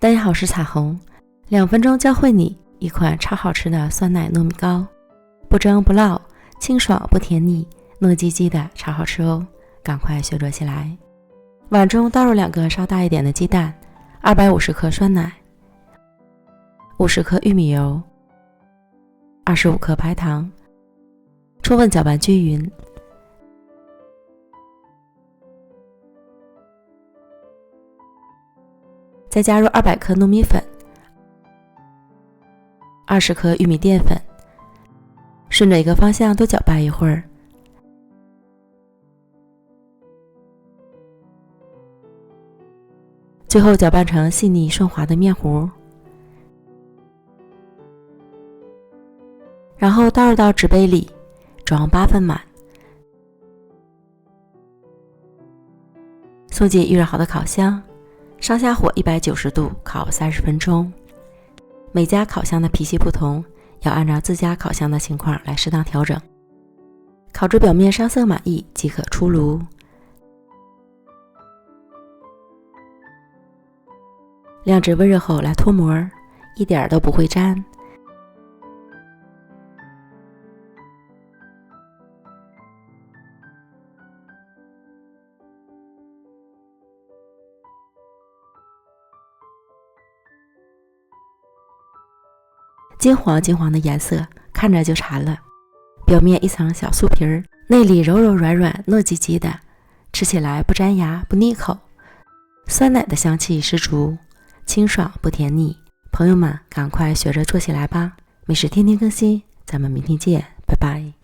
大家好，我是彩虹，2分钟教会你一款超好吃的酸奶糯米糕，不蒸不烙，清爽不甜腻，糯叽叽的超好吃哦，赶快学做起来。碗中倒入2个稍大一点的鸡蛋，250克酸奶，50克玉米油，25克白糖，充分搅拌均匀。再加入200克糯米粉，20克玉米淀粉，顺着一个方向多搅拌一会儿。最后搅拌成细腻顺滑的面糊，然后倒入到纸杯里，装8分满，送进预热好的烤箱。上下火190度烤30分钟。每家烤箱的脾气不同，要按照自家烤箱的情况来适当调整。烤至表面上色满意即可出炉。晾至温热后来脱模，一点都不会粘。金黄金黄的颜色，看着就馋了。表面一层小酥皮儿，内里柔柔软软，糯叽叽的，吃起来不粘牙不腻口，酸奶的香气十足，清爽不甜腻。朋友们，赶快学着做起来吧！美食天天更新，咱们明天见，拜拜。